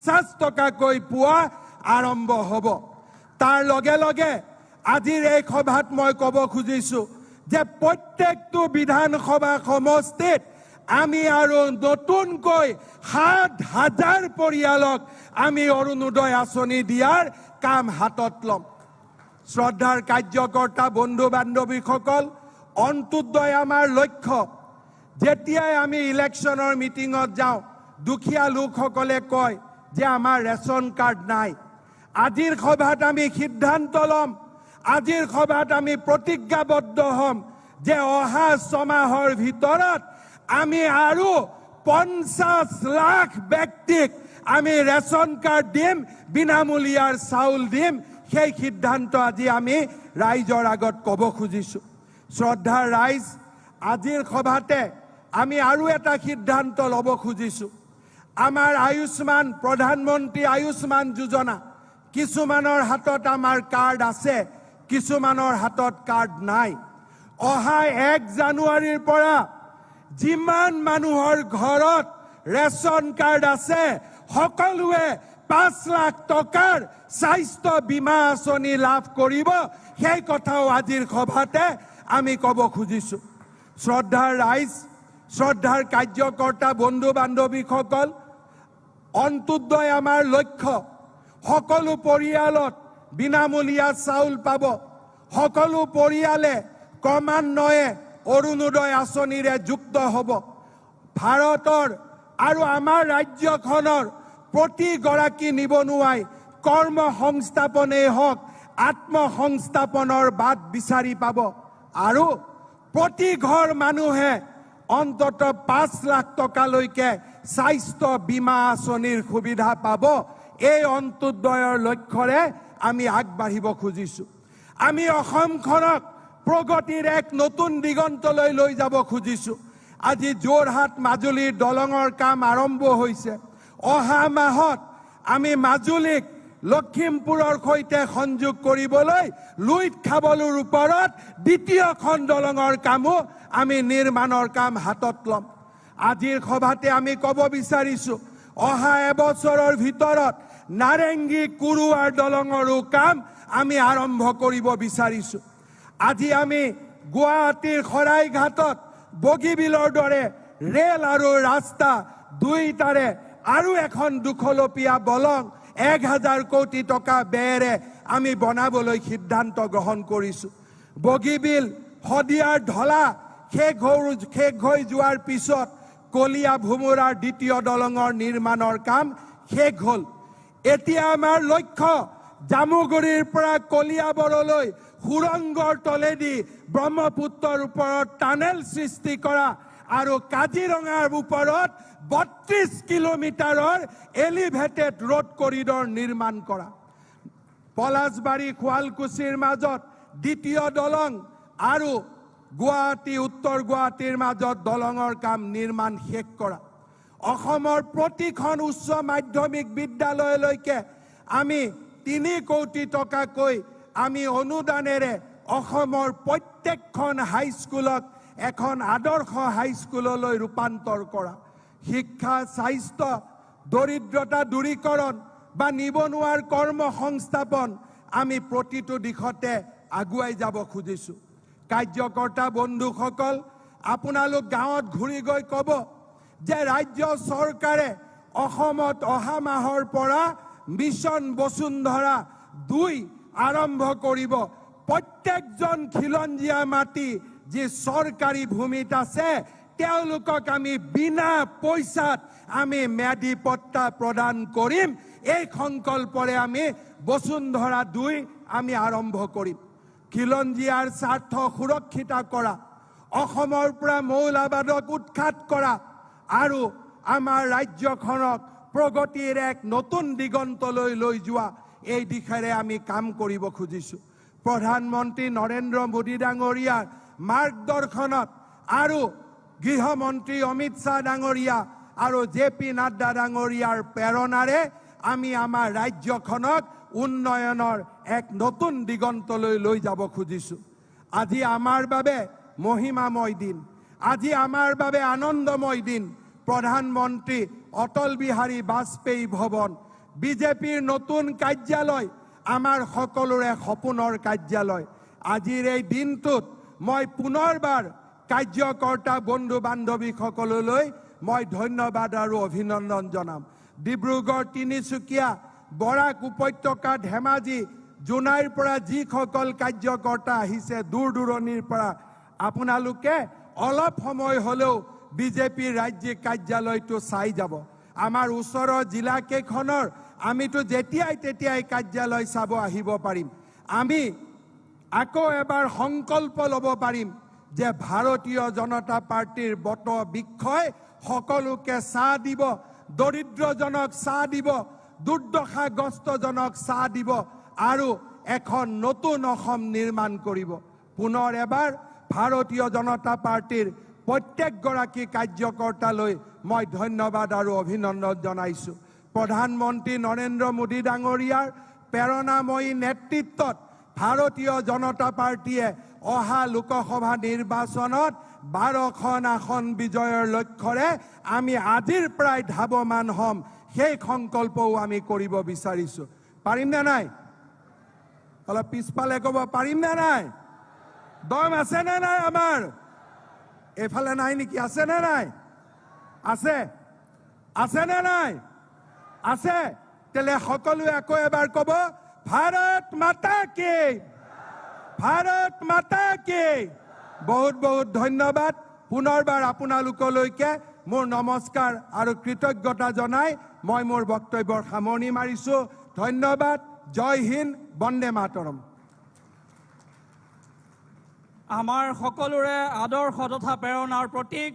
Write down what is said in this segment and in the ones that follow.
50 টকাকৈ পোৱা আৰম্ভ হ'ব। তাৰ লগে লগে আজিৰ এই সভাত মই ক'ব খুজিছোঁ যে প্ৰত্যেকটো বিধানসভা সমষ্টিত আমি আৰু নতুনকৈ 7,000 পৰিয়ালক আমি অৰুণোদয় আঁচনি দিয়াৰ কাম হাতত ল'ম। শ্ৰদ্ধাৰ কাৰ্যকৰ্তা বন্ধু বান্ধৱীসকল, অন্ত্যোদয় আমাৰ লক্ষ্য। যেতিয়াই আমি ইলেকশ্যনৰ মিটিঙত যাওঁ, দুখীয়া লোকসকলে কয় যে আমাৰ ৰেচন কাৰ্ড নাই। আজিৰ সভাত আমি সিদ্ধান্ত ল'ম, আজিৰ সভাত আমি প্ৰতিজ্ঞাবদ্ধ হ'ম যে অহা 6 মাহৰ ভিতৰত আমি আৰু 50 লাখ ব্যক্তিক আমি ৰেচন কাৰ্ড দিম, বিনামূলীয়াৰ চাউল দিম। সেই সিদ্ধান্ত আজি আমি ৰাইজৰ আগত ক'ব খুজিছোঁ। শ্ৰদ্ধাৰ ৰাইজ, আজিৰ সভাতে আমি আৰু এটা সিদ্ধান্ত ল'ব খুজিছোঁ। আমাৰ আয়ুষ্মান, প্ৰধানমন্ত্ৰী আয়ুষ্মান যোজনা, কিছুমানৰ হাতত আমাৰ কাৰ্ড আছে, কিছুমানৰ হাতত কাৰ্ড নাই। অহা 1 জানুৱাৰীৰ পৰা যিমান মানুহৰ ঘৰত ৰেচন কাৰ্ড আছে সকলোৱে 5 লাখ টকাৰ স্বাস্থ্য বীমা আঁচনি লাভ কৰিব। সেই কথাও আজিৰ সভাতে আমি ক'ব খুজিছোঁ। শ্ৰদ্ধাৰ ৰাইজ, শ্ৰদ্ধাৰ কাৰ্যকৰ্তা বন্ধু বান্ধৱীসকল, অন্ত্যোদয় আমাৰ লক্ষ্য। সকলো পৰিয়ালত বিনামূলীয়া চাউল পাব। সকলো পৰিয়ালে ক্ৰমান্বয়ে অৰুণোদয় আঁচনিৰে যুক্ত হ'ব। ভাৰতৰ আৰু আমাৰ ৰাজ্যখনৰ প্ৰতিগৰাকী নিবনুৱাই কৰ্ম সংস্থাপনেই হওক, আত্মসংস্থাপনৰ বাট বিচাৰি পাব। আৰু প্ৰতি ঘৰ মানুহে অন্ততঃ 5 লাখ টকালৈকে স্বাস্থ্য বীমা আঁচনিৰ সুবিধা পাব। এই অন্ত্যোদয়ৰ লক্ষ্যৰে আমি আগবাঢ়িব খুজিছোঁ। আমি অসমখনক প্ৰগতিৰ এক নতুন দিগন্তলৈ লৈ যাব খুজিছোঁ। আজি যোৰহাট মাজুলীৰ দলঙৰ কাম আৰম্ভ হৈছে। অহা মাহত আমি মাজুলীক লখিমপুৰৰ সৈতে সংযোগ কৰিবলৈ লুইত খাবলৰ ওপৰত দ্বিতীয়খন দলঙৰ কামো আমি নিৰ্মাণৰ কাম হাতত ল'ম। আজিৰ সভাতে আমি ক'ব বিচাৰিছোঁ, অহা এবছৰৰ ভিতৰত নাৰেংগী কুৰুৱাৰ দলঙৰো কাম আমি আৰম্ভ কৰিব বিচাৰিছোঁ। আজি আমি গুৱাহাটীৰ শৰাইঘাটত বগীবিলৰ দৰে ৰেল আৰু ৰাস্তা দুয়োটাৰে আৰু এখন দুখলপীয়া দলং 1000 কোটি টকা ব্যয়েৰে আমি বনাবলৈ সিদ্ধান্ত গ্ৰহণ কৰিছোঁ। বগীবিল শদিয়াৰ ঢলা শেষ হৈ যোৱাৰ পিছত কলীয়া ভোমোৰাৰ দ্বিতীয় দলঙৰ নিৰ্মাণৰ কাম শেষ হ'ল। এতিয়া আমাৰ লক্ষ্য জামুগুৰিৰ পৰা কলিয়াবৰলৈ সুৰংগৰ তলেদি ব্ৰহ্মপুত্ৰৰ ওপৰত টানেল সৃষ্টি কৰা আৰু কাজিৰঙাৰ ওপৰত 32 কিলোমিটাৰৰ এলিভেটেড ৰোড কৰিডৰ নিৰ্মাণ কৰা। পলাশবাৰী শুৱালকুছিৰ মাজত দ্বিতীয় দলং আৰু গুৱাহাটী উত্তৰ গুৱাহাটীৰ মাজত দলঙৰ কাম নিৰ্মাণ শেষ কৰা। অসমৰ প্ৰতিখন উচ্চ মাধ্যমিক বিদ্যালয়লৈকে আমি 3 কোটি টকাকৈ আমি অনুদানেৰে অসমৰ প্ৰত্যেকখন হাইস্কুলক এখন আদৰ্শ হাইস্কুললৈ ৰূপান্তৰ কৰা। শিক্ষা, স্বাস্থ্য, দৰিদ্ৰতা দূৰীকৰণ বা নিবনুৱাৰ কৰ্ম সংস্থাপন আমি প্ৰতিটো দিশতে আগুৱাই যাব খুজিছোঁ। কাৰ্যকৰ্তা বন্ধুসকল, আপোনালোক গাঁৱত ঘূৰি গৈ ক'ব যে ৰাজ্য চৰকাৰে অসমত অহা মাহৰ পৰা মিছন বসুন্ধৰা 2 আৰম্ভ কৰিব। প্ৰত্যেকজন খিলঞ্জীয়া মাটি যি চৰকাৰী ভূমিত আছে তেওঁলোকক আমি বিনা পইচাত আমি ম্যাদী পট্টা প্ৰদান কৰিম। এই সংকল্পৰে আমি বসুন্ধৰা 2 আমি আৰম্ভ কৰিম। খিলঞ্জীয়াৰ স্বাৰ্থ সুৰক্ষিত কৰা, অসমৰ পৰা মৌলবাদক উৎখাত কৰা আৰু আমাৰ ৰাজ্যখনক প্ৰগতিৰ এক নতুন দিগন্তলৈ লৈ যোৱা, এই দিশেৰে আমি কাম কৰিব খুজিছোঁ। প্ৰধানমন্ত্ৰী নৰেন্দ্ৰ মোদী ডাঙৰীয়াৰ মাৰ্গদৰ্শনত আৰু গৃহমন্ত্ৰী অমিত শ্বাহ ডাঙৰীয়া আৰু JP নাড্ডা ডাঙৰীয়াৰ প্ৰেৰণাৰে আমি আমাৰ ৰাজ্যখনক উন্নয়নৰ এক নতুন দিগন্তলৈ লৈ যাব খুজিছোঁ। আজি আমাৰ বাবে মহিমাময় দিন, আজি আমাৰ বাবে আনন্দময় দিন। প্ৰধানমন্ত্ৰী অটল বিহাৰী বাজপেয়ী ভৱন বিজেপিৰ নতুন কাৰ্যালয় আমাৰ সকলোৰে সপোনৰ কাৰ্যালয়। আজিৰ এই দিনটোত মই পুনৰবাৰ কাৰ্যকৰ্তা বন্ধু বান্ধৱীসকললৈ মই ধন্যবাদ আৰু অভিনন্দন জনাম। ডিব্ৰুগড়, তিনিচুকীয়া, বৰাক উপত্যকা, ধেমাজি, জোনাইৰ পৰা যিসকল কাৰ্যকৰ্তা আহিছে দূৰ দূৰণিৰ পৰা, আপোনালোকে অলপ সময় হ'লেও বিজেপিৰ ৰাজ্যিক কাৰ্যালয়টো চাই যাব। আমাৰ ওচৰৰ জিলাকেইখনৰ আমিতো যেতিয়াই তেতিয়াই কাৰ্যালয় চাব আহিব পাৰিম। আমি আকৌ এবাৰ সংকল্প ল'ব পাৰিম যে ভাৰতীয় জনতা পাৰ্টিৰ বট বৃক্ষই সকলোকে ছাঁ দিব, দৰিদ্ৰজনক ছাঁ দিব, দুৰ্দশাগ্ৰস্তজনক ছাঁ দিব আৰু এখন নতুন অসম নিৰ্মাণ কৰিব। পুনৰ এবাৰ ভাৰতীয় জনতা পাৰ্টিৰ প্ৰত্যেকগৰাকী কাৰ্যকৰ্তালৈ মই ধন্যবাদ আৰু অভিনন্দন জনাইছোঁ। প্ৰধানমন্ত্ৰী নৰেন্দ্ৰ মোদী ডাঙৰীয়াৰ প্ৰেৰণাময়ী নেতৃত্বত ভাৰতীয় জনতা পাৰ্টিয়ে অহা লোকসভা নিৰ্বাচনত 12খন আসন বিজয়ৰ লক্ষ্যৰে আমি আজিৰ পৰাই ধাৱমান হ'ম, সেই সংকল্পও আমি কৰিব বিচাৰিছোঁ। পাৰিম নে নাই? অলপ পিছফালে ক'ব, পাৰিম নে নাই? দম আছে নে নাই? আমাৰ এইফালে নাই নেকি? আছে নে নাই? আছে? আছে নে নাই? আছে? তেলে সকলোৱে আকৌ এবাৰ ক'ব, ভাৰত মাতা কি, ভাৰত মাতা কি। বহুত বহুত ধন্যবাদ। পুনৰবাৰ আপোনালোকলৈকে মোৰ নমস্কাৰ আৰু কৃতজ্ঞতা জনাই মই মোৰ বক্তব্যৰ সামৰণি মাৰিছোঁ। ধন্যবাদ। জয় হিন্দ, বন্দে মাতৰম। আমাৰ সকলোৰে আদৰ্শ তথা প্ৰেৰণাৰ প্ৰতীক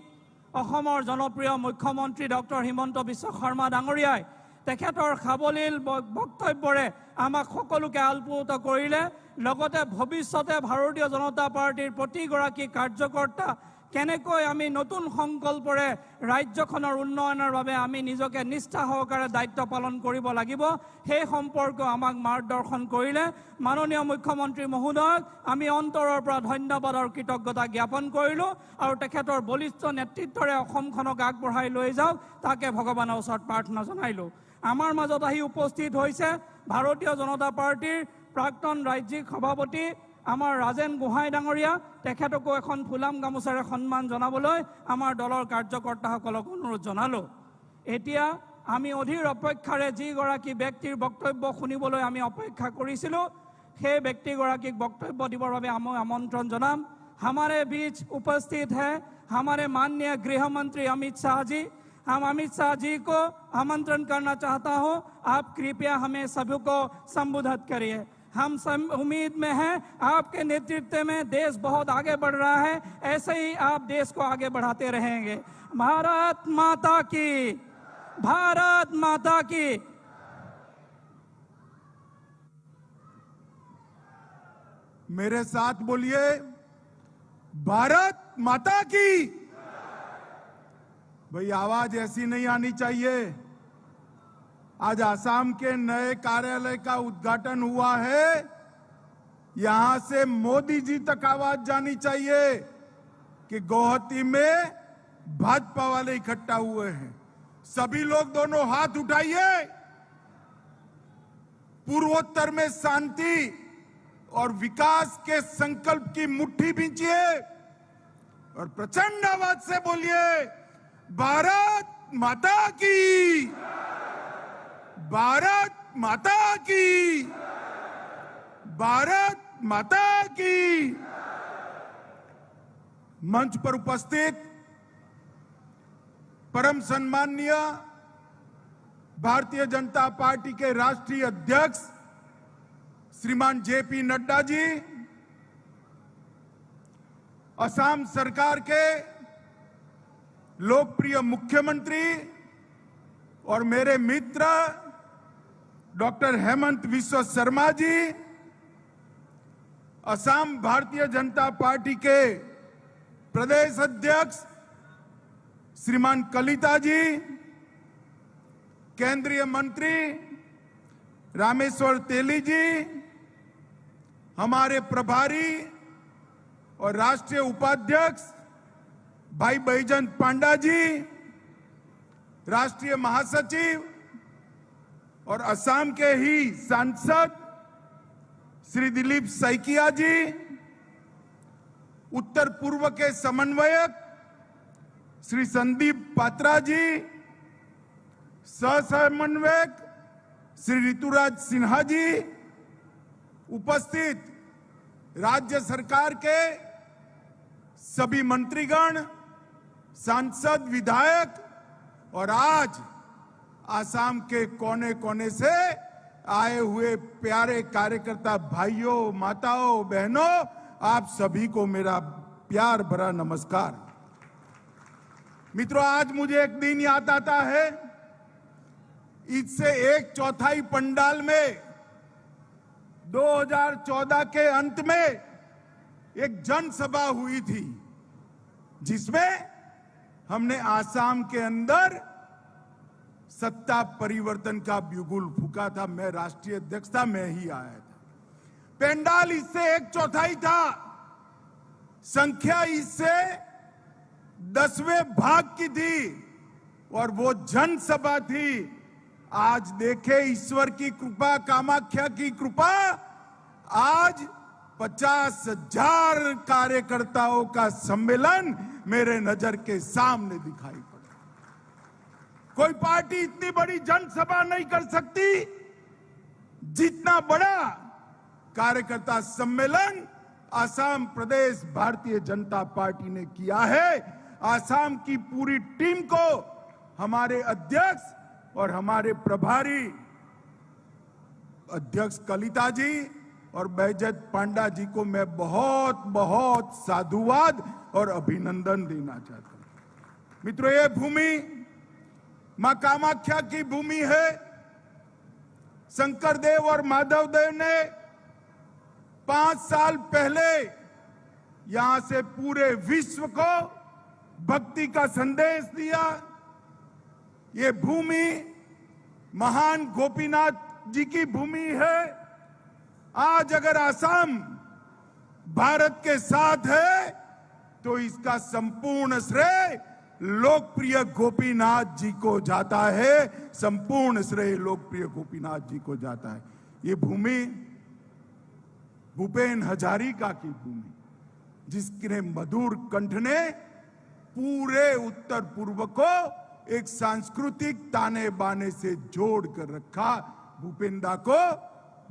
অসমৰ জনপ্ৰিয় মুখ্যমন্ত্ৰী ডক্টৰ হিমন্ত বিশ্ব শৰ্মা ডাঙৰীয়াই তেখেতৰ সাৱলীল বক্তব্যৰে আমাক সকলোকে আলপুত কৰিলে। লগতে ভৱিষ্যতে ভাৰতীয় জনতা পাৰ্টিৰ প্ৰতিগৰাকী কাৰ্যকৰ্তা কেনেকৈ আমি নতুন সংকল্পৰে ৰাজ্যখনৰ উন্নয়নৰ বাবে আমি নিজকে নিষ্ঠা সহকাৰে দায়িত্ব পালন কৰিব লাগিব, সেই সম্পৰ্কে আমাক মাৰ্গদৰ্শন কৰিলে। মাননীয় মুখ্যমন্ত্ৰী মহোদয়ক আমি অন্তৰৰ পৰা ধন্যবাদ আৰু কৃতজ্ঞতা জ্ঞাপন কৰিলোঁ আৰু তেখেতৰ বলিষ্ঠ নেতৃত্বৰে অসমখনক আগবঢ়াই লৈ যাওক তাকে ভগৱানৰ ওচৰত প্ৰাৰ্থনা জনাইলোঁ। আমাৰ মাজত আহি উপস্থিত হৈছে ভাৰতীয় জনতা পাৰ্টিৰ প্ৰাক্তন ৰাজ্যিক সভাপতি আমাৰ ৰাজেন গোহাঁই ডাঙৰীয়া, তেখেতকো এখন ফুলাম গামোচাৰে সন্মান জনাবলৈ আমাৰ দলৰ কাৰ্যকৰ্তাসকলক অনুৰোধ জনালোঁ। এতিয়া আমি অধীৰ অপেক্ষাৰে যিগৰাকী ব্যক্তিৰ বক্তব্য শুনিবলৈ আমি অপেক্ষা কৰিছিলোঁ সেই ব্যক্তিগৰাকীক বক্তব্য দিবৰ বাবে আমি আমন্ত্ৰণ জনাম। हमारे बीच उपस्थित है हमारे माननीय गृह मंत्री अमित शाह जी। हम अमित शाह जी को आमंत्रण करना चाहता हूं, आप कृपया हमें सभी को संबोधित करिए। हम उम्मीद में हैं आपके नेतृत्व में देश बहुत आगे बढ़ रहा है, ऐसे ही आप देश को आगे बढ़ाते रहेंगे। भारत माता की, भारत माता की। मेरे साथ बोलिए, भारत माता की। भाई आवाज ऐसी नहीं आनी चाहिए। आज आसाम के नए कार्यालय का उद्घाटन हुआ है, यहां से मोदी जी तक आवाज जानी चाहिए कि गुवाहाटी में भाजपा वाले इकट्ठा हुए हैं। सभी लोग दोनों हाथ उठाइए, पूर्वोत्तर में शांति और विकास के संकल्प की मुट्ठी बींचिए और प्रचंड आवाज से बोलिए, भारत माता की, भारत माता की, भारत माता की। मंच पर उपस्थित परम सम्माननीय भारतीय जनता पार्टी के राष्ट्रीय अध्यक्ष श्रीमान जेपी नड्डा जी, असम सरकार के लोकप्रिय मुख्यमंत्री और मेरे मित्र डॉक्टर हेमंत बिस्वा शर्मा जी, असम भारतीय जनता पार्टी के प्रदेश अध्यक्ष श्रीमान कलिता जी, केंद्रीय मंत्री रामेश्वर तेली जी, हमारे प्रभारी और राष्ट्रीय उपाध्यक्ष भाई बैजंत पांडा जी, राष्ट्रीय महासचिव और असम के ही सांसद श्री दिलीप सैकिया जी, उत्तर पूर्व के समन्वयक श्री संदीप पात्रा जी, सह समन्वयक श्री ऋतुराज सिन्हा जी, उपस्थित राज्य सरकार के सभी मंत्रीगण, सांसद, विधायक और आज आसाम के कोने कोने से आए हुए प्यारे कार्यकर्ता भाइयों, माताओं, बहनों, आप सभी को मेरा प्यार भरा नमस्कार। मित्रों, आज मुझे एक दिन याद आता है, इससे 1/4 पंडाल में 2014 के अंत में एक जनसभा हुई थी, जिसमें हमने आसाम के अंदर सत्ता परिवर्तन का बिगुल फूका था। मैं राष्ट्रीय अध्यक्ष था, मैं ही आया था। पंडाल इससे 1/4 था, संख्या इससे 10वें भाग की थी और वो जनसभा थी। आज देखे ईश्वर की कृपा, कामाख्या की कृपा, आज 50,000 कार्यकर्ताओं का सम्मेलन मेरे नजर के सामने दिखाई पड़ा। कोई पार्टी इतनी बड़ी जनसभा नहीं कर सकती जितना बड़ा कार्यकर्ता सम्मेलन आसाम प्रदेश भारतीय जनता पार्टी ने किया है। आसाम की पूरी टीम को, हमारे अध्यक्ष और हमारे प्रभारी अध्यक्ष कलिता जी और बैजत पांडा जी को मैं बहुत बहुत साधुवाद और अभिनंदन देना चाहता हूं। मित्रों, ये भूमि मां कामाख्या की भूमि है। शंकर देव और माधव देव ने 5 साल पहले यहां से पूरे विश्व को भक्ति का संदेश दिया। ये भूमि महान गोपीनाथ जी की भूमि है। आज अगर आसाम भारत के साथ है तो इसका संपूर्ण श्रेय लोकप्रिय गोपीनाथ जी को जाता है। संपूर्ण श्रेय लोकप्रिय गोपीनाथ जी को जाता है। ये भूमि भूपेन हजारिका की भूमि, जिसके मधुर कंठ ने पूरे उत्तर पूर्व को एक सांस्कृतिक ताने बाने से जोड़ कर रखा। भूपेंदा को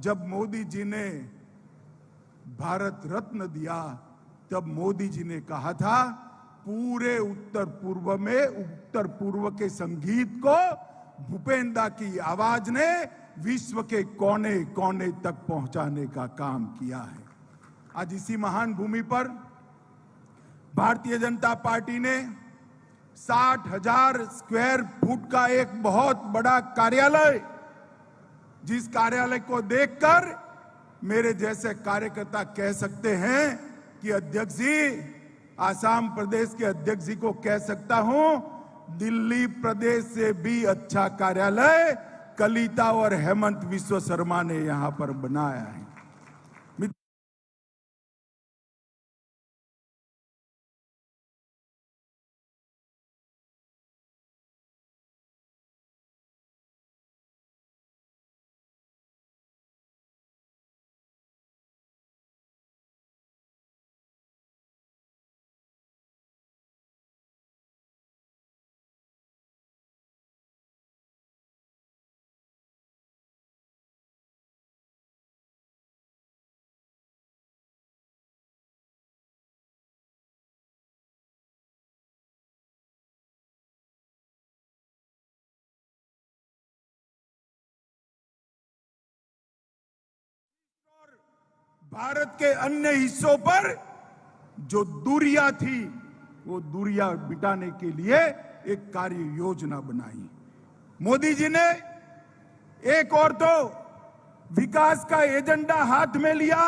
जब मोदी जी ने भारत रत्न दिया, तब मोदी जी ने कहा था पूरे उत्तर पूर्व में, उत्तर पूर्व के संगीत को भूपेंदा की आवाज ने विश्व के कोने कोने तक पहुंचाने का काम किया है। आज इसी महान भूमि पर भारतीय जनता पार्टी ने 60,000 स्क्वायर फुट का एक बहुत बड़ा कार्यालय, जिस कार्यालय को देखकर मेरे जैसे कार्यकर्ता कह सकते हैं कि अध्यक्ष जी, आसाम प्रदेश के अध्यक्ष जी को कह सकता हूं, दिल्ली प्रदेश से भी अच्छा कार्यालय कलिता और हेमंत विश्व शर्मा ने यहां पर बनाया है। भारत के अन्य हिस्सों पर जो दूरियां थी, वो दूरियां मिटाने के लिए एक कार्य योजना बनाई। मोदी जी ने एक और तो विकास का एजेंडा हाथ में लिया।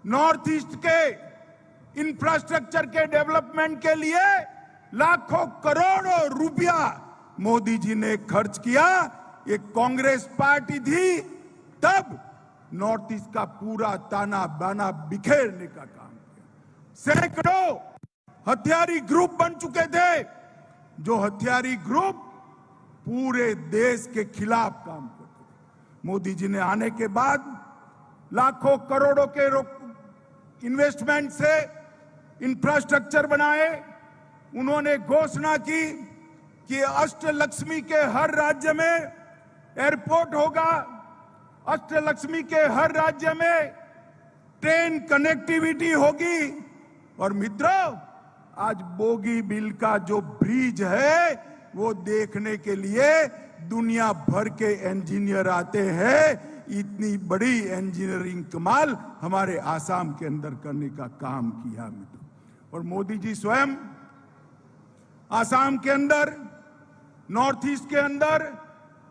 नॉर्थ ईस्ट के इंफ्रास्ट्रक्चर के डेवलपमेंट के लिए लाखों करोड़ों रुपया मोदी जी ने खर्च किया। एक कांग्रेस पार्टी थी, तब नॉर्थ ईस्ट का पूरा ताना बाना बिखेरने का काम किया। सैकड़ों हथियारी ग्रुप बन चुके थे, जो हथियारी ग्रुप पूरे देश के खिलाफ काम करते। मोदी जी ने आने के बाद लाखों करोड़ों के इन्वेस्टमेंट से इंफ्रास्ट्रक्चर बनाए। उन्होंने घोषणा की कि अष्टलक्ष्मी के हर राज्य में एयरपोर्ट होगा, अष्टलक्ष्मी के हर राज्य में ट्रेन कनेक्टिविटी होगी। और मित्रों, आज बोगीबील का जो ब्रिज है वो देखने के लिए दुनिया भर के इंजीनियर आते हैं। इतनी बड़ी इंजीनियरिंग कमाल हमारे आसाम के अंदर करने का काम किया मित्रों। और मोदी जी स्वयं आसाम के अंदर, नॉर्थ ईस्ट के अंदर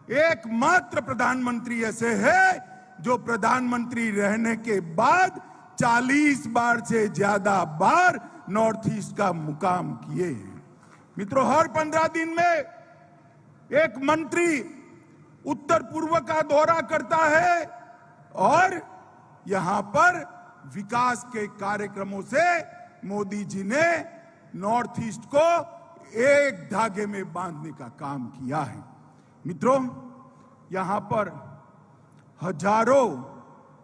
एकमात्र प्रधानमंत्री ऐसे हैं जो प्रधानमंत्री रहने के बाद 40 बार से ज्यादा बार नॉर्थ ईस्ट का मुकाम किए हैं। मित्रों, हर 15 दिन में एक मंत्री उत्तर पूर्व का दौरा करता है और यहां पर विकास के कार्यक्रमों से मोदी जी ने नॉर्थ ईस्ट को एक धागे में बांधने का काम किया है। मित्रों, यहां पर हजारों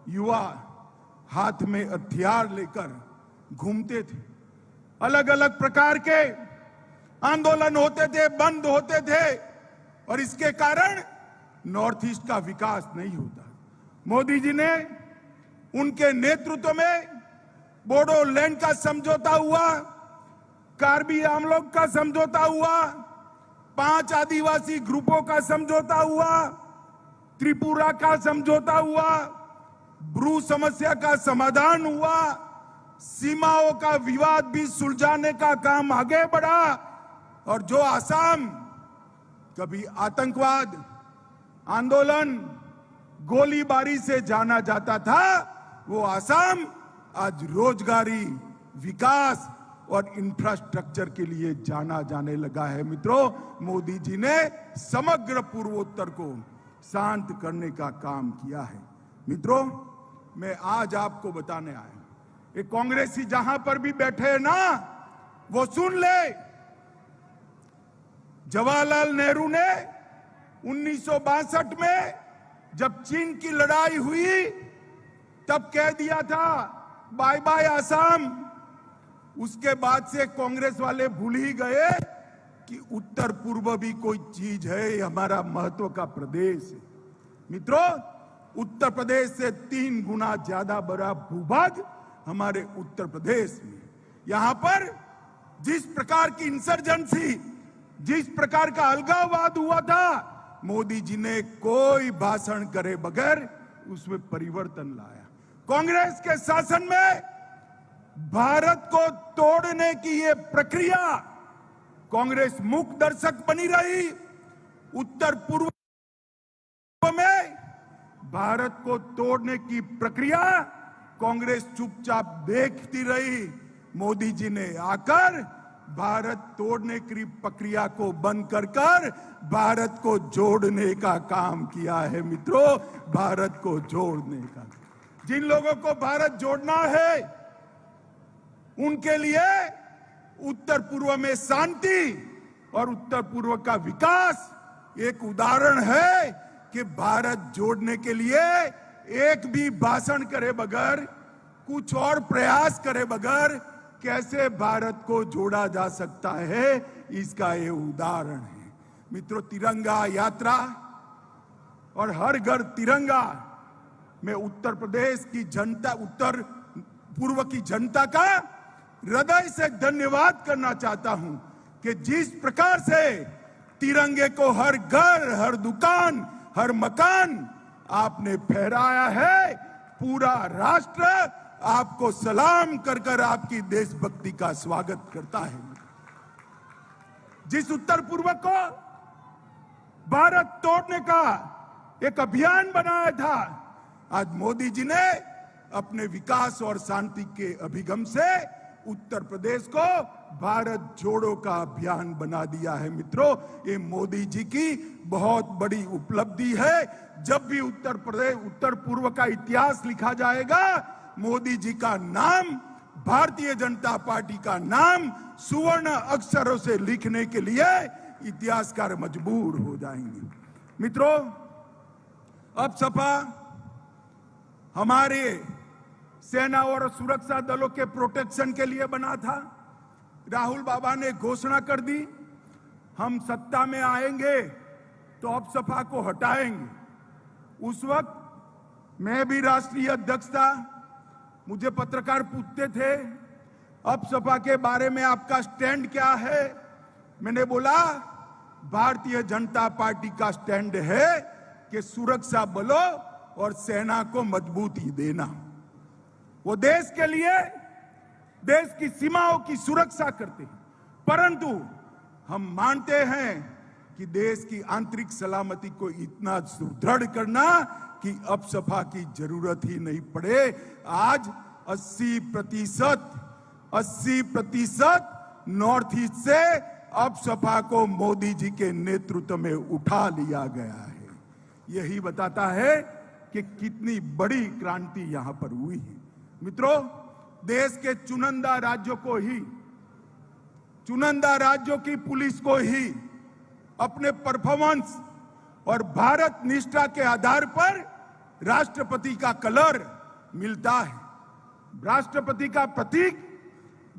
युवा हाथ में हथियार लेकर घूमते थे। अलग अलग प्रकार के आंदोलन होते थे, बंद होते थे और इसके कारण नॉर्थ ईस्ट का विकास नहीं होता। मोदी जी ने उनके नेतृत्व में बोडोलैंड का समझौता हुआ, कार्बी आंगलॉन्ग का समझौता हुआ, 5 आदिवासी ग्रुपों का समझौता हुआ, त्रिपुरा का समझौता हुआ, ब्रू समस्या का समाधान हुआ, सीमाओं का विवाद भी सुलझाने का काम आगे बढ़ा। और जो आसाम कभी आतंकवाद, आंदोलन, गोलीबारी से जाना जाता था, वो आसाम आज रोजगारी, विकास और इंफ्रास्ट्रक्चर के लिए जाना जाने लगा है। मित्रों, मोदी जी ने समग्र पूर्वोत्तर को शांत करने का काम किया है। मित्रों, मैं आज आपको बताने आया हूं, ये कांग्रेसी जहां पर भी बैठे हैं ना, वो सुन ले। जवाहरलाल नेहरू ने 1962 में जब चीन की लड़ाई हुई तब कह दिया था बाय बाय आसाम। उसके बाद से कांग्रेस वाले भूल ही गए कि उत्तर पूर्व भी कोई चीज है, ये हमारा महत्व का प्रदेश है। मित्रों, उत्तर प्रदेश से 3 गुना ज्यादा बड़ा भूभाग हमारे उत्तर प्रदेश में। यहां पर जिस प्रकार की इंसर्जेंसी, जिस प्रकार का अलगाववाद हुआ था, मोदी जी ने कोई भाषण करे बगैर उसमें परिवर्तन लाया। कांग्रेस के शासन में भारत को तोड़ने की ये प्रक्रिया कांग्रेस मूक दर्शक बनी रही। उत्तर पूर्व में भारत को तोड़ने की प्रक्रिया कांग्रेस चुपचाप देखती रही। मोदी जी ने आकर भारत तोड़ने की प्रक्रिया को बंद कर भारत को जोड़ने का काम किया है। मित्रों, भारत को जोड़ने का, जिन लोगों को भारत जोड़ना है उनके लिए उत्तर पूर्व में शांति और उत्तर पूर्व का विकास एक उदाहरण है कि भारत जोड़ने के लिए एक भी भाषण करे बगैर, कुछ और प्रयास करे बगैर कैसे भारत को जोड़ा जा सकता है, इसका ये उदाहरण है। मित्रों, तिरंगा यात्रा और हर घर तिरंगा में उत्तर प्रदेश की जनता, उत्तर पूर्व की जनता का हृदय से धन्यवाद करना चाहता हूं कि जिस प्रकार से तिरंगे को हर घर, हर दुकान, हर मकान आपने फहराया है, पूरा राष्ट्र आपको सलाम कर कर आपकी देशभक्ति का स्वागत करता है। जिस उत्तर पूर्व को भारत तोड़ने का एक अभियान बनाया था, आज मोदी जी ने अपने विकास और शांति के अभिगम से उत्तर प्रदेश को भारत जोड़ो का अभियान बना दिया है। मित्रों, ये मोदी जी की बहुत बड़ी उपलब्धि है। जब भी उत्तर प्रदेश, उत्तर पूर्व का इतिहास लिखा जाएगा, मोदी जी का नाम, भारतीय जनता पार्टी का नाम सुवर्ण अक्षरों से लिखने के लिए इतिहासकार मजबूर हो जाएंगे। मित्रों, अब सपा हमारे सेना और सुरक्षा दलों के प्रोटेक्शन के लिए बना था। राहुल बाबा ने घोषणा कर दी, हम सत्ता में आएंगे तो अब सपा को हटाएंगे। उस वक्त मैं भी राष्ट्रीय अध्यक्ष था। मुझे पत्रकार पूछते थे, अब सपा के बारे में आपका स्टैंड क्या है? मैंने बोला, भारतीय जनता पार्टी का स्टैंड है कि सुरक्षा बलों और सेना को मजबूती देना। वो देश के लिए देश की सीमाओं की सुरक्षा करते हैं, परंतु हम मानते हैं कि देश की आंतरिक सलामती को इतना सुदृढ़ करना कि अब सपा की जरूरत ही नहीं पड़े। आज 80% नॉर्थ ईस्ट से अब सपा को मोदी जी के नेतृत्व में उठा लिया गया है। यही बताता है कि कितनी बड़ी क्रांति यहां पर हुई है। मित्रों, देश के चुनिंदा राज्यों की पुलिस को ही अपने परफॉर्मेंस और भारत निष्ठा के आधार पर राष्ट्रपति का कलर मिलता है। राष्ट्रपति का प्रतीक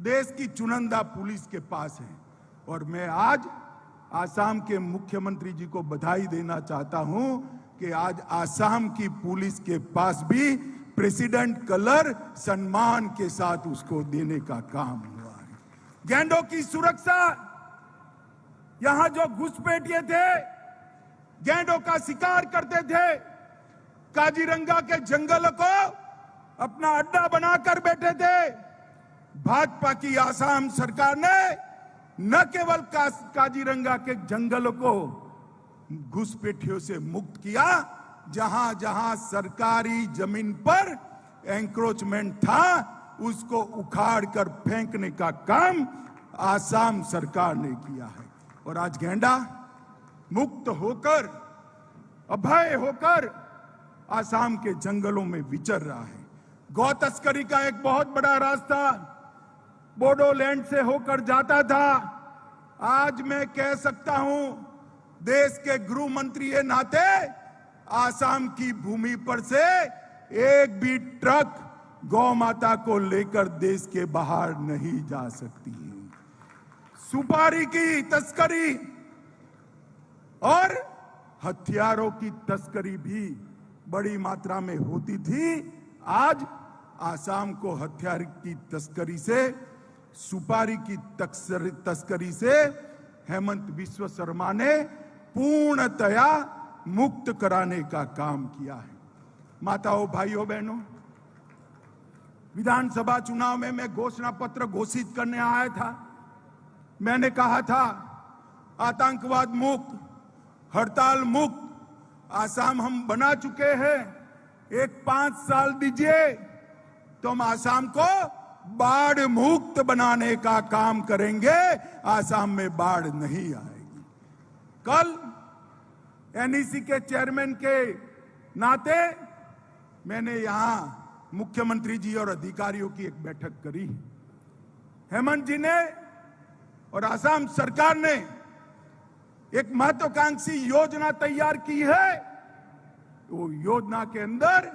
देश की चुनिंदा पुलिस के पास है। और मैं आज आसाम के मुख्यमंत्री जी को बधाई देना चाहता हूं कि आज आसाम की पुलिस के पास भी प्रेसिडेंट कलर सम्मान के साथ उसको देने का काम हुआ है। गैंडों की सुरक्षा, यहां जो घुसपैठिए थे, गैंडों का शिकार करते थे, काजीरंगा के जंगल को अपना अड्डा बनाकर बैठे थे। भाजपा की आसाम सरकार ने न केवल काजीरंगा के जंगल को घुसपैठियों से मुक्त किया, जहां जहां सरकारी जमीन पर एंक्रोचमेंट था उसको उखाड़ कर फेंकने का काम आसाम सरकार ने किया है। और आज गैंडा मुक्त होकर, अभय होकर आसाम के जंगलों में विचर रहा है। गौ तस्करी का एक बहुत बड़ा रास्ता बोडोलैंड से होकर जाता था। आज मैं कह सकता हूं, देश के गृह मंत्री के नाते आसाम की भूमि पर से एक भी ट्रक गौ माता को लेकर देश के बाहर नहीं जा सकती है। सुपारी की तस्करी और हथियारों की तस्करी भी बड़ी मात्रा में होती थी। आज आसाम को हथियार की तस्करी से, सुपारी की तस्करी से हेमंत बिस्वा शर्मा ने पूर्णतया मुक्त कराने का काम किया है। माताओं, भाइयों, बहनों, विधानसभा चुनाव में मैं घोषणा पत्र घोषित करने आया था। मैंने कहा था, आतंकवाद मुक्त, हड़ताल मुक्त आसाम हम बना चुके हैं। एक 5 साल दीजिए तो हम आसाम को बाढ़ मुक्त बनाने का काम करेंगे। आसाम में बाढ़ नहीं आएगी। कल एनईसी के चेयरमैन के नाते मैंने यहां मुख्यमंत्री जी और अधिकारियों की एक बैठक करी। हेमंत जी ने और आसाम सरकार ने एक महत्वाकांक्षी योजना तैयार की है। वो योजना के अंदर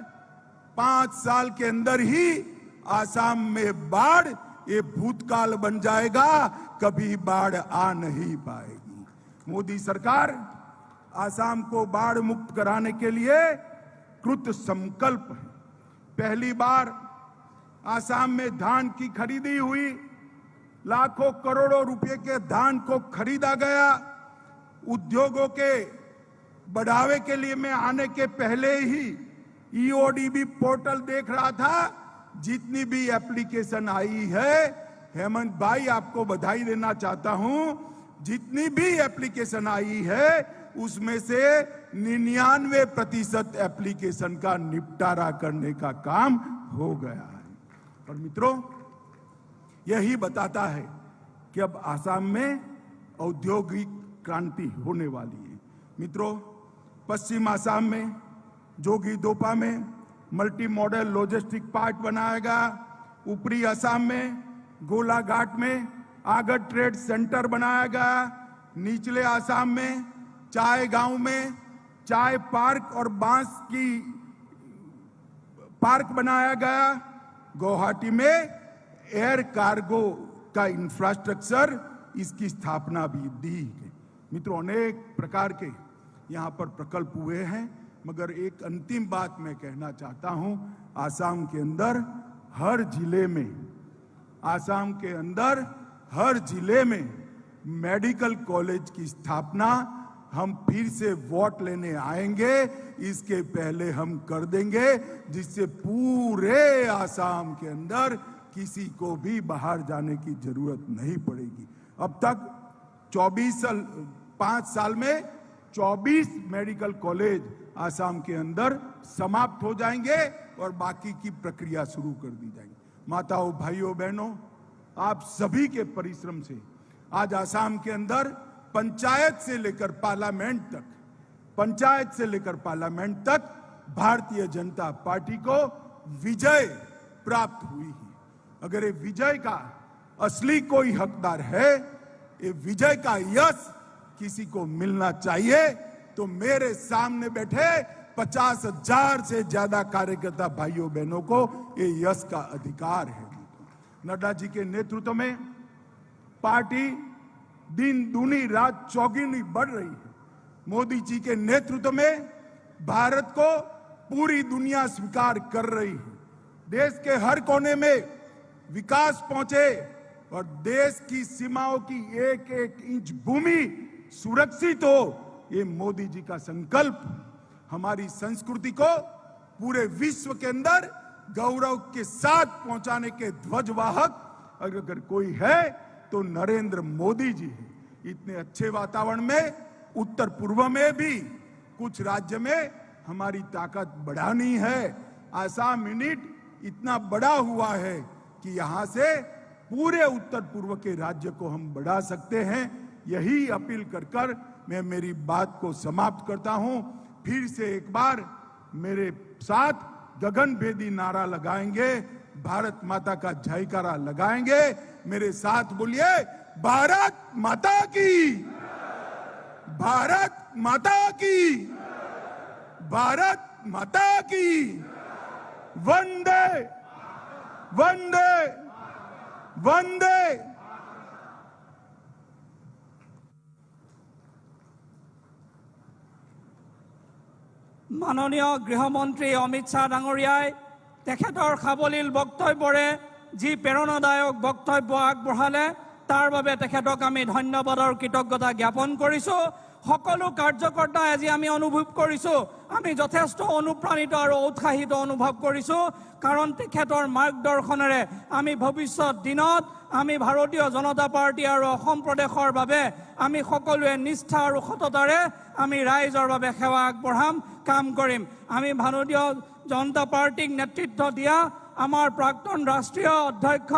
5 साल के अंदर ही आसाम में बाढ़ ये भूतकाल बन जाएगा, कभी बाढ़ आ नहीं पाएगी। मोदी सरकार आसाम को बाढ़ मुक्त कराने के लिए कृत संकल्प है। पहली बार आसाम में धान की खरीदी हुई, लाखों करोड़ों रुपए के धान को खरीदा गया। उद्योगों के बढ़ावे के लिए मैं आने के पहले ही ईओडीबी पोर्टल देख रहा था। जितनी भी एप्लीकेशन आई है, हेमंत भाई आपको बधाई देना चाहता हूं, जितनी भी एप्लीकेशन आई है उसमें से 99% एप्लीकेशन का निपटारा करने का काम हो गया है। और मित्रों, यही बताता है कि अब आसाम में औद्योगिक क्रांति होने वाली है। मित्रों, पश्चिम आसाम में जोगीदोपा में मल्टी मॉडल लॉजिस्टिक पार्क बनाएगा। ऊपरी आसाम में गोलाघाट में आगर ट्रेड सेंटर बनाएगा। निचले आसाम में चाय गांव में चाय पार्क और बांस की पार्क बनाया गया। गुवाहाटी में एयर कार्गो का इंफ्रास्ट्रक्चर, इसकी स्थापना भी दी गई। मित्रों, अनेक प्रकार के यहाँ पर प्रकल्प हुए हैं, मगर एक अंतिम बात मैं कहना चाहता हूँ। आसाम के अंदर हर जिले में मेडिकल कॉलेज की स्थापना हम फिर से वोट लेने आएंगे, इसके पहले हम कर देंगे, जिससे पूरे आसाम के अंदर किसी को भी बाहर जाने की जरूरत नहीं पड़ेगी। अब तक 5 साल में 24 मेडिकल कॉलेज आसाम के अंदर समाप्त हो जाएंगे और बाकी की प्रक्रिया शुरू कर दी जाएगी। माताओं, भाइयों, बहनों, आप सभी के परिश्रम से आज आसाम के अंदर पंचायत से लेकर पार्लियामेंट तक भारतीय जनता पार्टी को विजय प्राप्त हुई है। अगर ये विजय का असली कोई हकदार है, ये विजय का यश किसी को मिलना चाहिए, तो मेरे सामने बैठे 50,000 से ज्यादा कार्यकर्ता भाइयों बहनों को ये यश का अधिकार है। नड्डा जी के नेतृत्व में पार्टी दिन दूनी रात चौगुनी बढ़ रही है। मोदी जी के नेतृत्व में भारत को पूरी दुनिया स्वीकार कर रही है। देश के हर कोने में विकास पहुंचे और देश की सीमाओं की एक एक इंच भूमि सुरक्षित हो, ये मोदी जी का संकल्प। हमारी संस्कृति को पूरे विश्व के अंदर गौरव के साथ पहुंचाने के ध्वजवाहक अगर कोई है तो नरेंद्र मोदी जी है। इतने अच्छे वातावरण में उत्तर पूर्व में भी कुछ राज्य में हमारी ताकत बढ़ानी है। आसाम यूनिट इतना बड़ा हुआ है कि यहां से पूरे उत्तर पूर्व के राज्य को हम बढ़ा सकते हैं। यही अपील कर मैं मेरी बात को समाप्त करता हूं। फिर से एक बार मेरे साथ गगनभेदी नारा लगाएंगे, भारत माता का जयकारा लगाएंगे। मेरे साथ बोलिए, भारत माता की, भारत माता की, भारत माता की, वंदे वंदे वंदे। মাননীয় গৃহমন্ত্ৰী অমিত শ্বাহ ডাঙৰীয়াই তেখেতৰ সাৱলীল বক্তব্যৰে যি প্ৰেৰণাদায়ক বক্তব্য আগবঢ়ালে তাৰ বাবে তেখেতক আমি ধন্যবাদ আৰু কৃতজ্ঞতা জ্ঞাপন কৰিছোঁ। সকলো কাৰ্যকৰ্তাই আজি আমি অনুভৱ কৰিছোঁ, আমি যথেষ্ট অনুপ্ৰাণিত আৰু উৎসাহিত অনুভৱ কৰিছোঁ, কাৰণ তেখেতৰ মাৰ্গদৰ্শনেৰে আমি ভৱিষ্যত দিনত আমি ভাৰতীয় জনতা পাৰ্টি আৰু অসম প্ৰদেশৰ বাবে আমি সকলোৱে নিষ্ঠা আৰু সততাৰে আমি ৰাইজৰ বাবে সেৱা আগবঢ়াম, কাম কৰিম। আমি ভাৰতীয় জনতা পাৰ্টিক নেতৃত্ব দিয়া আমাৰ প্ৰাক্তন ৰাষ্ট্ৰীয় অধ্যক্ষ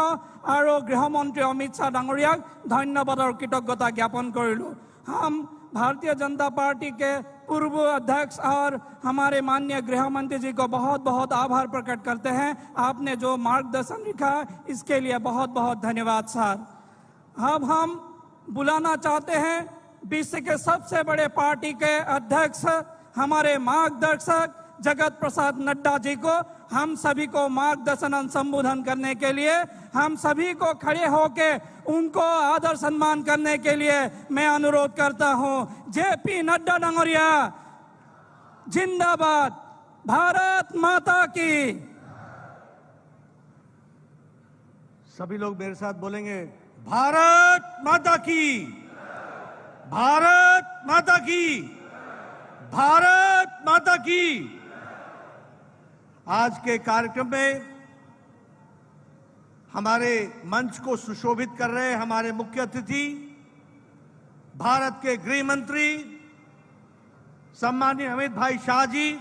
আৰু গৃহমন্ত্ৰী অমিত শ্বাহ ডাঙৰীয়াক ধন্যবাদ আৰু কৃতজ্ঞতা জ্ঞাপন কৰিলোঁ। हम भारतीय जनता पार्टी के पूर्व अध्यक्ष और हमारे माननीय गृह मंत्री जी को बहुत बहुत आभार प्रकट करते हैं। आपने जो मार्गदर्शन दिखा इसके लिए बहुत बहुत धन्यवाद सर। अब हम बुलाना चाहते हैं विश्व के सबसे बड़े पार्टी के अध्यक्ष हमारे मार्गदर्शक जगत प्रसाद नड्डा जी को। हम सभी को मार्गदर्शन संबोधन करने के लिए हम सभी को खड़े होके उनको आदर सम्मान करने के लिए मैं अनुरोध करता हूं। जेपी नड्डा डांगरिया जिंदाबाद, भारत माता की। सभी लोग मेरे साथ बोलेंगे, भारत माता की, भारत माता की, भारत माता की। आज के कार्यक्रम में हमारे मंच को सुशोभित कर रहे हमारे मुख्य अतिथि भारत के गृह मंत्री सम्माननीय अमित भाई शाह जी,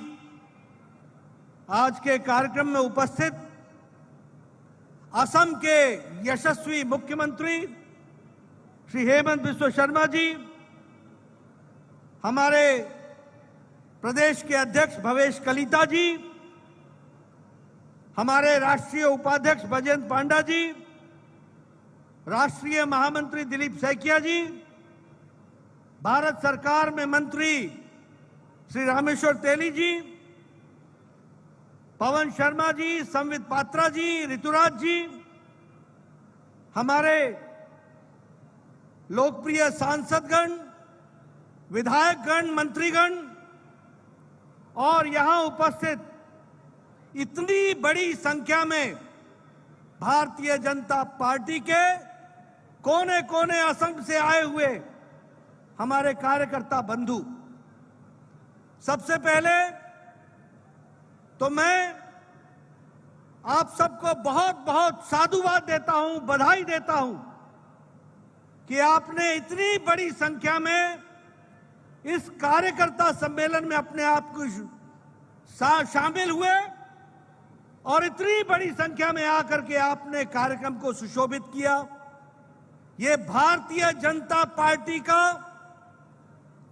आज के कार्यक्रम में उपस्थित असम के यशस्वी मुख्यमंत्री श्री हेमंत बिस्वा शर्मा जी, हमारे प्रदेश के अध्यक्ष भवेश कलिता जी, हमारे राष्ट्रीय उपाध्यक्ष बजेंद्र पांडा जी, राष्ट्रीय महामंत्री दिलीप सैकिया जी, भारत सरकार में मंत्री श्री रामेश्वर तेली जी, पवन शर्मा जी, संवित पात्रा जी, ऋतुराज जी, हमारे लोकप्रिय सांसदगण, विधायकगण, मंत्रीगण और यहां उपस्थित इतनी बड़ी संख्या में भारतीय जनता पार्टी के कोने कोने असम से आए हुए हमारे कार्यकर्ता बंधु, सबसे पहले तो मैं आप सबको बहुत बहुत साधुवाद देता हूं, बधाई देता हूं कि आपने इतनी बड़ी संख्या में इस कार्यकर्ता सम्मेलन में अपने आप को शामिल हुए और इतनी बड़ी संख्या में आकर के आपने कार्यक्रम को सुशोभित किया। ये भारतीय जनता पार्टी का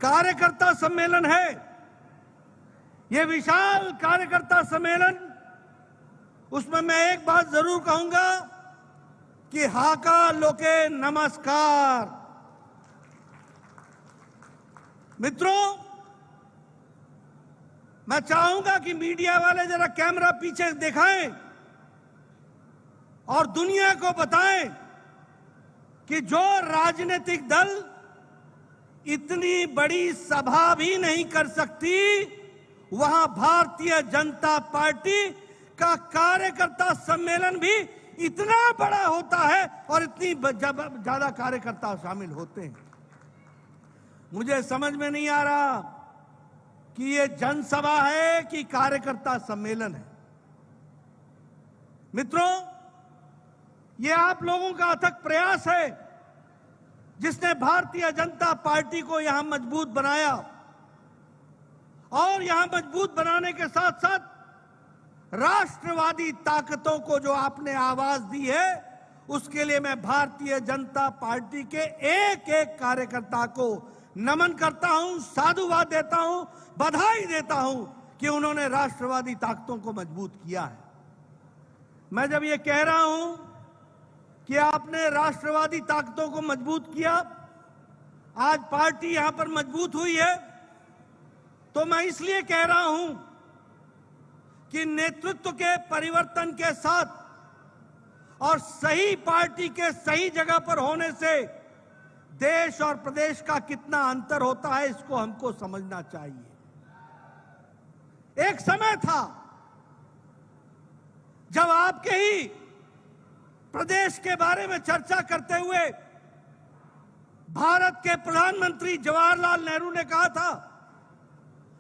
कार्यकर्ता सम्मेलन है। ये विशाल कार्यकर्ता सम्मेलन, उसमें मैं एक बात जरूर कहूंगा कि हाका लोके नमस्कार। मित्रों, मैं चाहूंगा कि मीडिया वाले जरा कैमरा पीछे दिखाएं और दुनिया को बताएं कि जो राजनीतिक दल इतनी बड़ी सभा भी नहीं कर सकती, वहां भारतीय जनता पार्टी का कार्यकर्ता सम्मेलन भी इतना बड़ा होता है और इतनी ज्यादा कार्यकर्ता शामिल होते हैं। मुझे समझ में नहीं आ रहा कि ये जनसभा है कि कार्यकर्ता सम्मेलन है। मित्रों, ये आप लोगों का अथक प्रयास है जिसने भारतीय जनता पार्टी को यहां मजबूत बनाया और यहां मजबूत बनाने के साथ साथ राष्ट्रवादी ताकतों को जो आपने आवाज दी है, उसके लिए मैं भारतीय जनता पार्टी के एक एक कार्यकर्ता को नमन करता हूं, साधुवाद देता हूं, बधाई देता हूं कि उन्होंने राष्ट्रवादी ताकतों को मजबूत किया है। मैं जब ये कह रहा हूं कि आपने राष्ट्रवादी ताकतों को मजबूत किया, आज पार्टी यहां पर मजबूत हुई है, तो मैं इसलिए कह रहा हूं कि नेतृत्व के परिवर्तन के साथ और सही पार्टी के सही जगह पर होने से देश और प्रदेश का कितना अंतर होता है, इसको हमको समझना चाहिए। एक समय था जब आपके ही प्रदेश के बारे में चर्चा करते हुए भारत के प्रधानमंत्री जवाहरलाल नेहरू ने कहा था,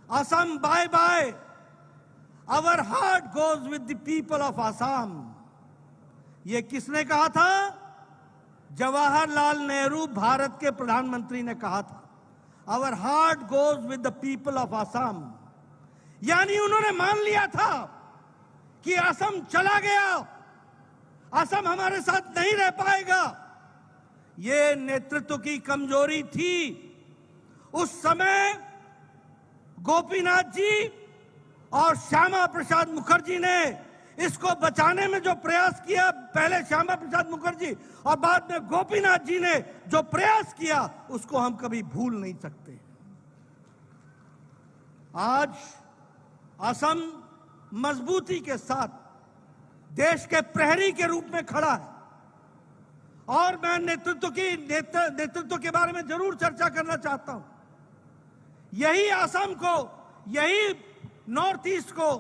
Assam bye bye, our heart goes with the people of Assam. यह किसने कहा था? जवाहरलाल नेहरू भारत के प्रधानमंत्री ने कहा था, our heart goes with the people of Assam. यानी उन्होंने मान लिया था कि असम चला गया, असम हमारे साथ नहीं रह पाएगा। यह नेतृत्व की कमजोरी थी। उस समय गोपीनाथ जी और श्यामा प्रसाद मुखर्जी ने इसको बचाने में जो प्रयास किया, पहले श्यामा प्रसाद मुखर्जी और बाद में गोपीनाथ जी ने जो प्रयास किया, उसको हम कभी भूल नहीं सकते। आज असम मजबूती के साथ देश के प्रहरी के रूप में खड़ा है और मैं नेतृत्व के बारे में जरूर चर्चा करना चाहता हूं। यही असम को, यही नॉर्थ ईस्ट को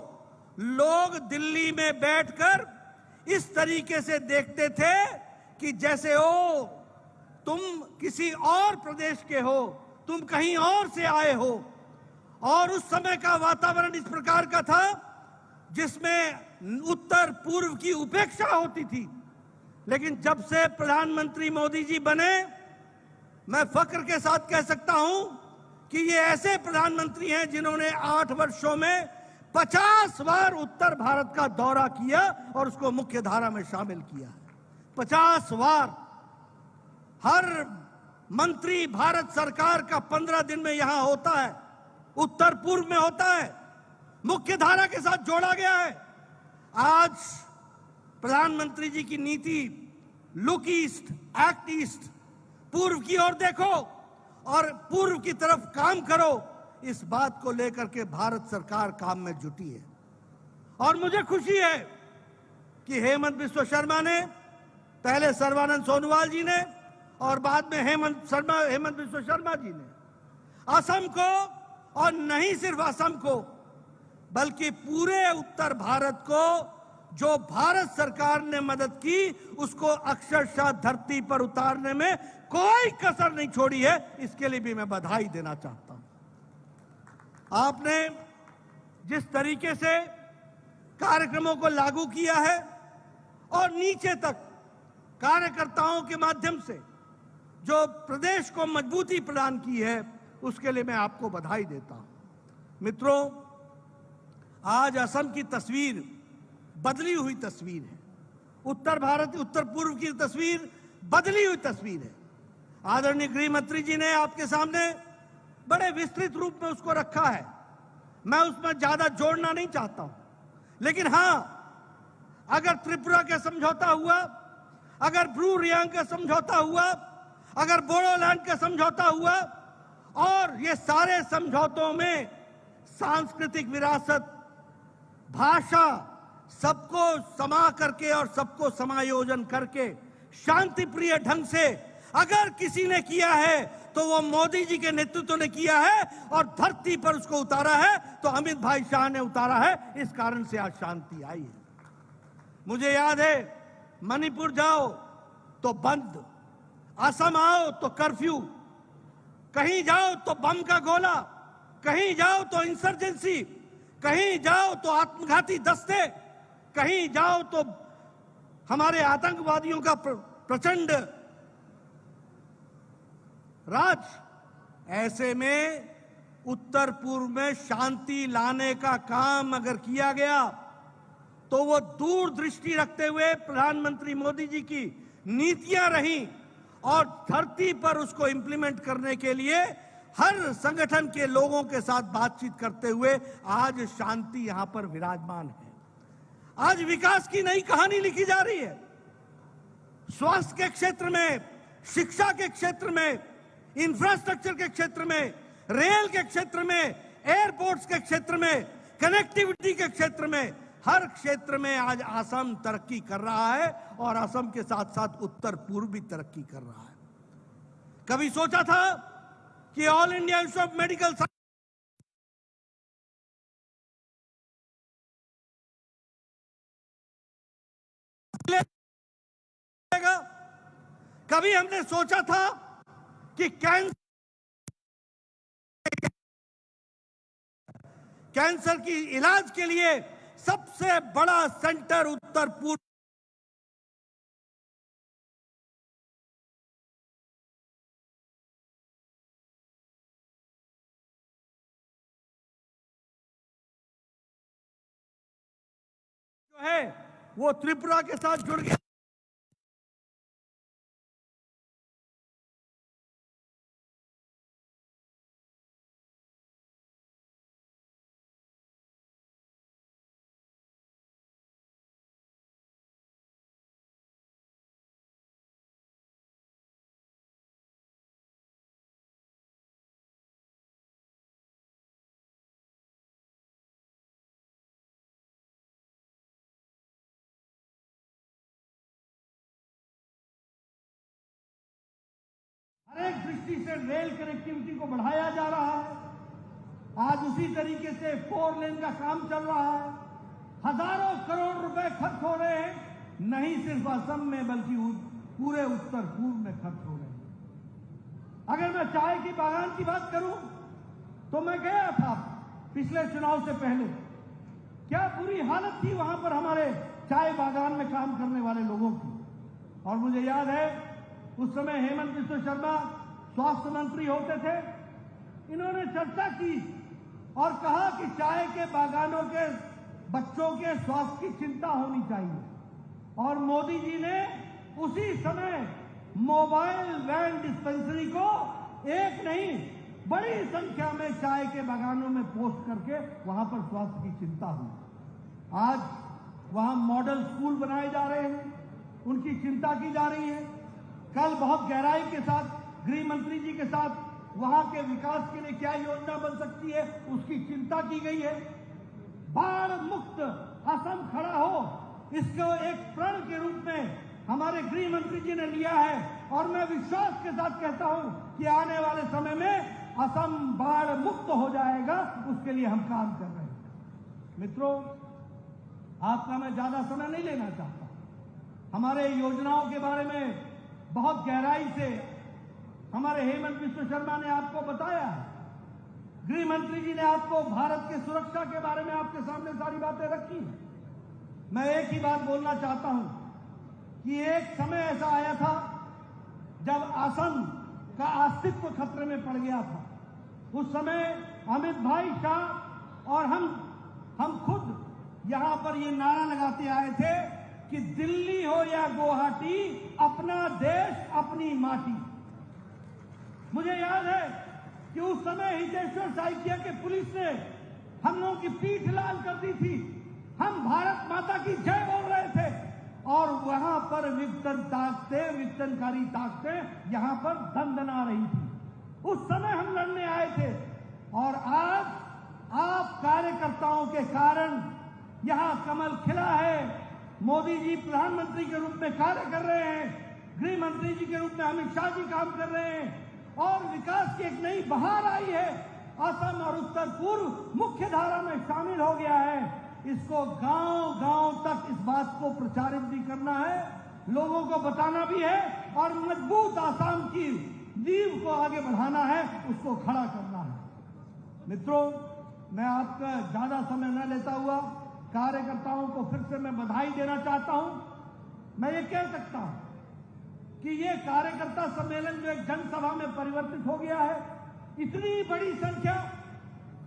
लोग दिल्ली में बैठकर इस तरीके से देखते थे कि जैसे हो तुम किसी और प्रदेश के हो, तुम कहीं और से आए हो। और उस समय का वातावरण इस प्रकार का था जिसमें उत्तर पूर्व की उपेक्षा होती थी। लेकिन जब से प्रधानमंत्री मोदी जी बने, मैं फक्र के साथ कह सकता हूं कि ये ऐसे प्रधानमंत्री हैं जिन्होंने 8 वर्षों में 50 बार उत्तर भारत का दौरा किया और उसको मुख्य धारा में शामिल किया। 50 बार। हर मंत्री भारत सरकार का 15 दिन में यहां होता है, उत्तर पूर्व में होता है, मुख्य धारा के साथ जोड़ा गया है। आज प्रधानमंत्री जी की नीति लुक ईस्ट, एक्ट ईस्ट, पूर्व की ओर देखो और पूर्व की तरफ काम करो, इस बात को लेकर के भारत सरकार काम में जुटी है। और मुझे खुशी है कि हेमंत बिस्वा शर्मा ने, पहले सर्बानंद सोनोवाल जी ने और बाद में हेमंत बिस्वा शर्मा जी ने असम को, और नहीं सिर्फ असम को बल्कि पूरे उत्तर भारत को जो भारत सरकार ने मदद की उसको अक्षरशः धरती पर उतारने में कोई कसर नहीं छोड़ी है। इसके लिए भी मैं बधाई देना चाहता हूं। आपने जिस तरीके से कार्यक्रमों को लागू किया है और नीचे तक कार्यकर्ताओं के माध्यम से जो प्रदेश को मजबूती प्रदान की है, उसके लिए मैं आपको बधाई देता हूं। मित्रों, आज असम की तस्वीर बदली हुई तस्वीर है। उत्तर पूर्व की तस्वीर बदली हुई तस्वीर है। आदरणीय गृह मंत्री जी ने आपके सामने बड़े विस्तृत रूप में उसको रखा है। मैं उसमें ज्यादा जोड़ना नहीं चाहता हूं, लेकिन हां, अगर त्रिपुरा का समझौता हुआ, अगर ब्रू रियांग का समझौता हुआ, अगर बोडोलैंड का समझौता हुआ, और ये सारे समझौतों में सांस्कृतिक विरासत, भाषा, सबको समा करके और सबको समायोजन करके शांति प्रिय ढंग से अगर किसी ने किया है तो वो मोदी जी के नेतृत्व ने किया है, और धरती पर उसको उतारा है तो अमित भाई शाह ने उतारा है। इस कारण से आज शांति आई है। मुझे याद है, मणिपुर जाओ तो बंद, असम आओ तो कर्फ्यू, कहीं जाओ तो बम का गोला, कहीं जाओ तो इंसर्जेंसी, कहीं जाओ तो आत्मघाती दस्ते, कहीं जाओ तो हमारे आतंकवादियों का प्रचंड राज। ऐसे में उत्तर पूर्व में शांति लाने का काम अगर किया गया तो वो दूरदृष्टि रखते हुए प्रधानमंत्री मोदी जी की नीतियां रहीं, और धरती पर उसको इंप्लीमेंट करने के लिए हर संगठन के लोगों के साथ बातचीत करते हुए आज शांति यहां पर विराजमान है। आज विकास की नई कहानी लिखी जा रही है। स्वास्थ्य के क्षेत्र में, शिक्षा के क्षेत्र में, इंफ्रास्ट्रक्चर के क्षेत्र में, रेल के क्षेत्र में, एयरपोर्ट्स के क्षेत्र में, कनेक्टिविटी के क्षेत्र में, हर क्षेत्र में आज असम तरक्की कर रहा है, और असम के साथ साथ उत्तर पूर्व भी तरक्की कर रहा है। कभी सोचा था कि all India institute of medical science कभी हमने सोचा था कि कैंसर की इलाज के लिए सबसे बड़ा सेंटर उत्तर पूर्व जो है वो त्रिपुरा के साथ जुड़ गया। हर एक दृष्टि से रेल कनेक्टिविटी को बढ़ाया जा रहा है। आज उसी तरीके से 4 लेन का काम चल रहा है। हजारों करोड़ रुपए खर्च हो रहे हैं, नहीं सिर्फ असम में बल्कि पूरे उत्तर पूर्व में खर्च हो रहे हैं। अगर मैं चाय की बागान की बात करूं तो मैं गया था पिछले चुनाव से पहले, क्या बुरी हालत थी वहां पर हमारे चाय बागान में काम करने वाले लोगों की। और मुझे याद है उस समय हेमंत बिस्वा शर्मा स्वास्थ्य मंत्री होते थे। इन्होंने चर्चा की और कहा कि चाय के बागानों के बच्चों के स्वास्थ्य की चिंता होनी चाहिए। और मोदी जी ने उसी समय मोबाइल वैन डिस्पेंसरी को एक नहीं बड़ी संख्या में चाय के बागानों में पोस्ट करके वहां पर स्वास्थ्य की चिंता हुई। आज वहां मॉडल स्कूल बनाए जा रहे हैं, उनकी चिंता की जा रही है। कल बहुत गहराई के साथ गृह मंत्री जी के साथ वहां के विकास के लिए क्या योजना बन सकती है, उसकी चिंता की गई है। बाढ़ मुक्त असम खड़ा हो, इसको एक प्रण के रूप में हमारे गृह मंत्री जी ने लिया है और मैं विश्वास के साथ कहता हूं कि आने वाले समय में असम बाढ़ मुक्त हो जाएगा, उसके लिए हम काम कर रहे हैं। मित्रों, आपका मैं ज्यादा समय नहीं लेना चाहता। हमारे योजनाओं के बारे में बहुत गहराई से हमारे हेमंत बिश्व शर्मा ने आपको बताया है। गृह मंत्री जी ने आपको भारत की सुरक्षा के बारे में आपके सामने सारी बातें रखी हैं। मैं एक ही बात बोलना चाहता हूं कि एक समय ऐसा आया था जब असम का अस्तित्व खतरे में पड़ गया था। उस समय अमित भाई शाह और हम खुद यहां पर ये नारा लगाते आए थे कि दिल्ली हो या गुवाहाटी, अपना देश अपनी माटी। मुझे याद है कि उस समय हितेश्वर साइकिया के पुलिस ने हम लोगों की पीठ लाल कर दी थी। हम भारत माता की जय बोल रहे थे और वहां पर विघटनकारी ताकतें यहां पर दंदना रही थी। उस समय हम लड़ने आए थे और आज आप कार्यकर्ताओं के कारण यहां कमल खिला है। मोदी जी प्रधानमंत्री के रूप में कार्य कर रहे हैं, गृह मंत्री जी के रूप में अमित शाह जी काम कर रहे हैं और विकास की एक नई बहार आई है। असम और उत्तर पूर्व मुख्य धारा में शामिल हो गया है। इसको गांव-गांव तक इस बात को प्रचारित भी करना है, लोगों को बताना भी है और मजबूत आसाम की नींव को आगे बढ़ाना है, उसको खड़ा करना है। मित्रों, मैं आपका ज्यादा समय न लेता हुआ कार्यकर्ताओं को फिर से मैं बधाई देना चाहता हूं। मैं ये कह सकता हूं कि ये कार्यकर्ता सम्मेलन जो एक जनसभा में परिवर्तित हो गया है, इतनी बड़ी संख्या।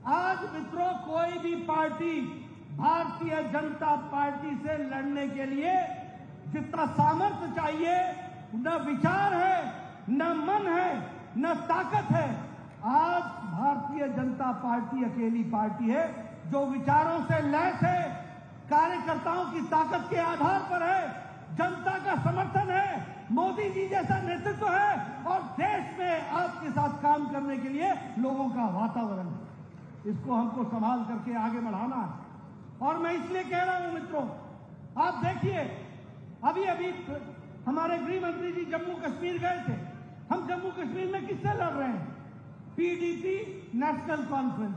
आज मित्रों, कोई भी पार्टी भारतीय जनता पार्टी से लड़ने के लिए जितना सामर्थ्य चाहिए, न विचार है, न मन है, न ताकत है। आज भारतीय जनता पार्टी अकेली पार्टी है जो विचारों से लैस है, कार्यकर्ताओं की ताकत के आधार पर है, जनता का समर्थन है, मोदी जी जैसा नेतृत्व है और देश में आपके साथ काम करने के लिए लोगों का वातावरण है। इसको हमको संभाल करके आगे बढ़ाना है। और मैं इसलिए कह रहा हूं मित्रों, आप देखिए, अभी हमारे गृह मंत्री जी जम्मू कश्मीर गए थे। हम जम्मू कश्मीर में किससे लड़ रहे हैं? पीडीपी, नेशनल कॉन्फ्रेंस,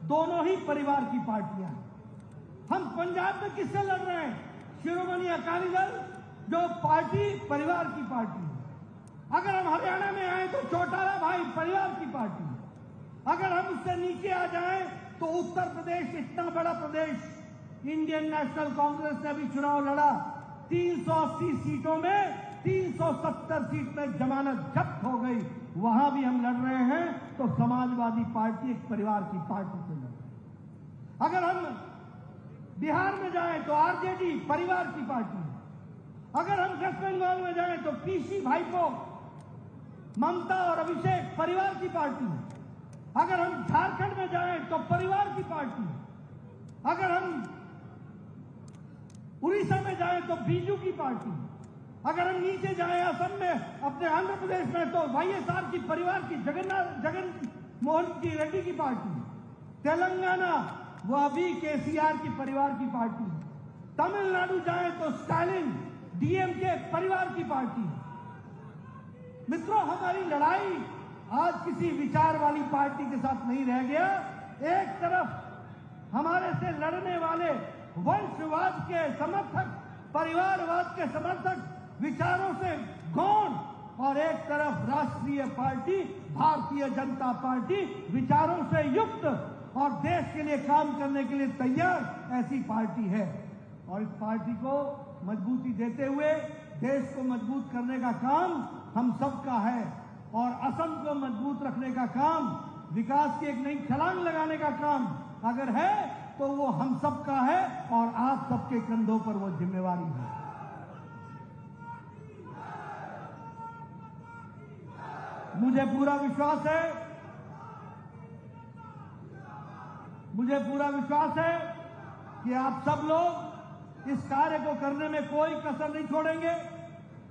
दोनों ही परिवार की पार्टियां हैं। हम पंजाब में किससे लड़ रहे हैं? शिरोमणि अकाली दल, जो पार्टी परिवार की पार्टी है। अगर हम हरियाणा में आए तो चौटाला भाई परिवार की पार्टी है। अगर हम उससे नीचे आ जाएं तो उत्तर प्रदेश, इतना बड़ा प्रदेश, इंडियन नेशनल कांग्रेस ने भी चुनाव लड़ा। 380 सीटों में 370 सीट में जमानत जब्त हो गई, वहां भी हम लड़ रहे हैं। तो समाजवादी पार्टी एक परिवार की पार्टी से लड़ रही है। अगर हम बिहार में जाएं तो आरजेडी परिवार की पार्टी है। अगर हम वेस्ट बंगाल में जाएं तो पीसी भाईपो, ममता और अभिषेक परिवार की पार्टी है। अगर हम झारखंड में जाएं तो परिवार की पार्टी है। अगर हम उड़ीसा में जाएं तो बीजू की पार्टी है। अगर हम नीचे जाएं असम में, अपने आंध्र प्रदेश में, तो वाईएसआर की परिवार की जगन मोहन की रेड्डी की पार्टी है। तेलंगाना, वह भी केसीआर की परिवार की पार्टी है। तमिलनाडु जाएं तो स्टालिन डीएमके परिवार की पार्टी है। मित्रों, हमारी लड़ाई आज किसी विचार वाली पार्टी के साथ नहीं रह गया। एक तरफ हमारे से लड़ने वाले वंशवाद के समर्थक, परिवारवाद के समर्थक, विचारों से गौण, और एक तरफ राष्ट्रीय पार्टी भारतीय जनता पार्टी विचारों से युक्त और देश के लिए काम करने के लिए तैयार ऐसी पार्टी है। और इस पार्टी को मजबूती देते हुए देश को मजबूत करने का काम हम सबका है और असम को मजबूत रखने का काम, विकास की एक नई छलांग लगाने का काम अगर है तो वो हम सबका है और आप सबके कंधों पर वो जिम्मेवारी है। मुझे पूरा विश्वास है कि आप सब लोग इस कार्य को करने में कोई कसर नहीं छोड़ेंगे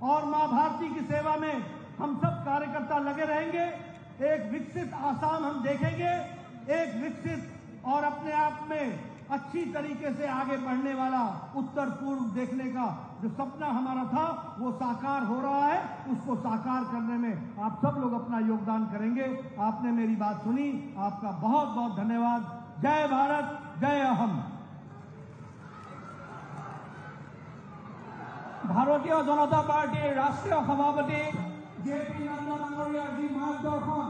और मां भारती की सेवा में हम सब कार्यकर्ता लगे रहेंगे। एक विकसित आसाम हम देखेंगे, एक विकसित और अपने आप में अच्छी तरीके से आगे बढ़ने वाला उत्तर पूर्व देखने का जो सपना हमारा था वो साकार हो रहा है। उसको साकार करने में आप सब लोग अपना योगदान करेंगे। आपने मेरी बात सुनी, आपका बहुत बहुत धन्यवाद। जय भारत, जय अहम। ভাৰতীয় জনতা পাৰ্টীৰ ৰাষ্ট্ৰীয় সভাপতি জে পি নাড্ডা ডাঙৰীয়াৰ যি মাৰ্গদৰ্শন